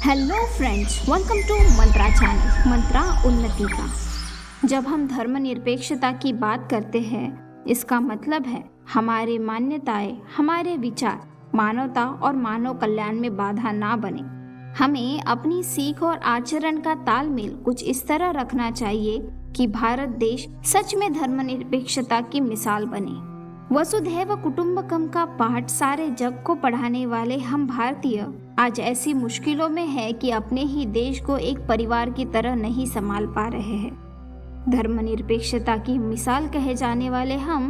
Hello friends, welcome to Mantra channel, Mantra Unnati का। जब हम धर्मनिरपेक्षता की बात करते हैं, इसका मतलब है हमारे मान्यताएं, हमारे विचार मानवता और मानव कल्याण में बाधा ना बने। हमें अपनी सीख और आचरण का तालमेल कुछ इस तरह रखना चाहिए कि भारत देश सच में धर्मनिरपेक्षता की मिसाल बने। वसुधैव कुटुंबकम का पाठ सारे जग को पढ़ाने वाले हम भारतीय आज ऐसी मुश्किलों में है कि अपने ही देश को एक परिवार की तरह नहीं संभाल पा रहे हैं। धर्मनिरपेक्षता की मिसाल कहे जाने वाले हम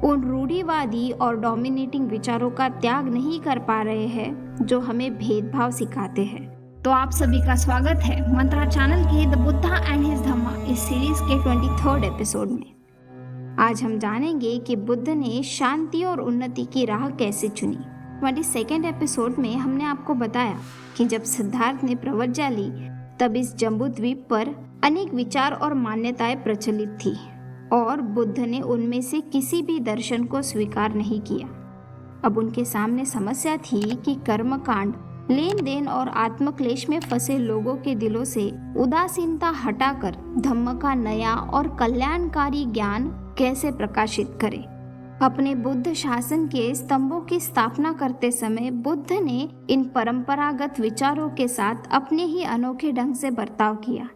उन रूढ़िवादी और डोमिनेटिंग विचारों का त्याग नहीं कर पा रहे हैं जो हमें भेदभाव सिखाते हैं। तो आप सभी का स्वागत है मंत्रा चैनल के द बुद्धा एंड हिज धम्मा इस सीरीज के 23rd एपिसोड में। आज हम जानेंगे कि बुद्ध ने शांति और उन्नति की राह कैसे चुनी। 22nd एपिसोड में हमने आपको बताया कि जब सिद्धार्थ ने प्रव्रज्जा ली तब इस जम्बूद्वीप पर अनेक विचार और मान्यताएं प्रचलित थी और बुद्ध ने उनमें से किसी भी दर्शन को स्वीकार नहीं किया। अब उनके सामने समस्या थी कि कर्मकांड, लेन देन और आत्मक्लेश में फंसे लोगों के दिलों से उदासीनता हटाकर धम्म का नया और कल्याणकारी ज्ञान कैसे प्रकाशित करें। अपने बुद्ध शासन के स्तंभों की स्थापना करते समय बुद्ध ने इन परंपरागत विचारों के साथ अपने ही अनोखे ढंग से बर्ताव किया।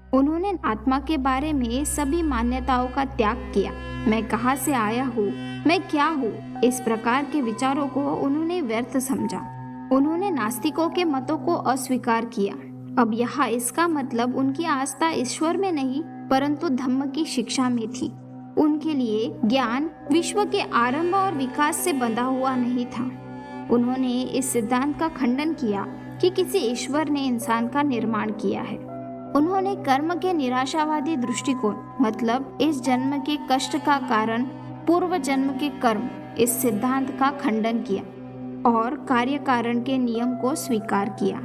उन्होंने आत्मा के बारे में सभी मान्यताओं का त्याग किया। मैं कहाँ से आया हूँ, मैं क्या हूँ, इस प्रकार के विचारों को उन्होंने व्यर्थ समझा। उन्होंने नास्तिकों के मतों को अस्वीकार किया। अब यहाँ इसका मतलब उनकी आस्था ईश्वर में नहीं परंतु धम्म की शिक्षा में थी। उनके लिए ज्ञान विश्व के आरंभ और विकास से बंधा हुआ नहीं था। उन्होंने इस सिद्धांत का खंडन किया कि किसी ईश्वर ने इंसान का निर्माण किया है। उन्होंने कर्म के निराशावादी दृष्टिकोण मतलब इस जन्म के कष्ट का कारण पूर्व जन्म के कर्म, इस सिद्धांत का खंडन किया और कार्य कारण के नियम को स्वीकार किया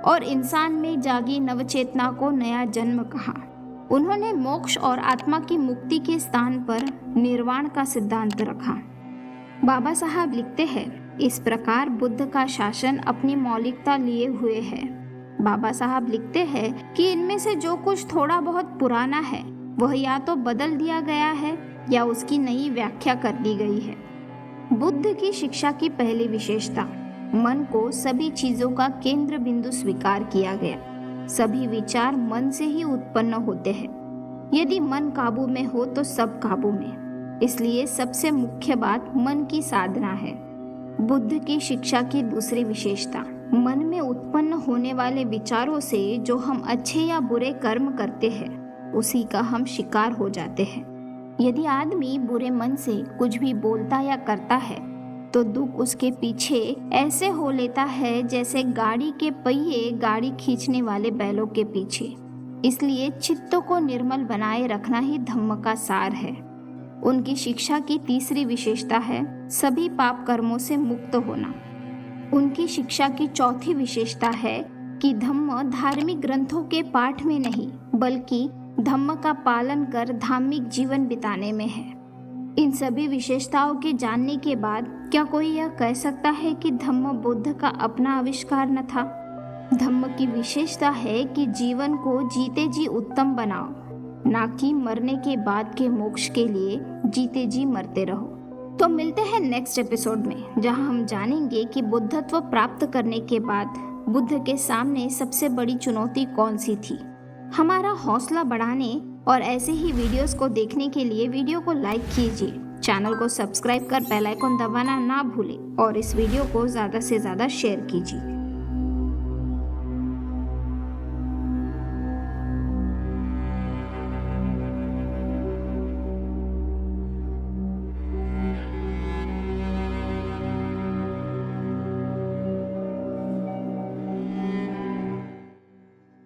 और इंसान में जागी नवचेतना को नया जन्म कहा। उन्होंने मोक्ष और आत्मा की मुक्ति के स्थान पर निर्वाण का सिद्धांत रखा। बाबा साहब लिखते हैं, इस प्रकार बुद्ध का शासन अपनी मौलिकता लिए हुए है। बाबा साहब लिखते हैं कि इनमें से जो कुछ थोड़ा बहुत पुराना है वह या तो बदल दिया गया है या उसकी नई व्याख्या कर दी गई है। बुद्ध की शिक्षा की पहली विशेषता, मन को सभी चीजों का केंद्र बिंदु स्वीकार किया गया। सभी विचार मन से ही उत्पन्न होते हैं। यदि मन काबू में हो तो सब काबू में। इसलिए सबसे मुख्य बात मन की साधना है। बुद्ध की शिक्षा की दूसरी विशेषता, मन में उत्पन्न होने वाले विचारों से जो हम अच्छे या बुरे कर्म करते हैं उसी का हम शिकार हो जाते हैं। यदि आदमी बुरे मन से कुछ भी बोलता या करता है तो दुख उसके पीछे ऐसे हो लेता है जैसे गाड़ी के पहिए गाड़ी खींचने वाले बैलों के पीछे। इसलिए चित्त को निर्मल बनाए रखना ही धम्म का सार है। उनकी शिक्षा की तीसरी विशेषता है सभी पाप कर्मों से मुक्त होना। उनकी शिक्षा की चौथी विशेषता है कि धम्म धार्मिक ग्रंथों के पाठ में नहीं बल्कि धम्म का पालन कर धार्मिक जीवन बिताने में है। इन सभी विशेषताओं के जानने के बाद क्या कोई यह कह सकता है कि धम्म बुद्ध का अपना आविष्कार न था? धम्म की विशेषता है कि जीवन को जीते जी उत्तम बनाओ, ना कि मरने के बाद के मोक्ष के लिए जीते जी मरते रहो। तो मिलते हैं नेक्स्ट एपिसोड में जहां हम जानेंगे कि बुद्धत्व प्राप्त करने के बाद बुद्ध के सामने सबसे बड़ी चुनौती कौन सी थी। हमारा हौसला बढ़ाने और ऐसे ही वीडियोस को देखने के लिए वीडियो को लाइक कीजिए, चैनल को सब्सक्राइब कर बेल आइकन दबाना ना भूलें और इस वीडियो को ज़्यादा से ज़्यादा शेयर कीजिए।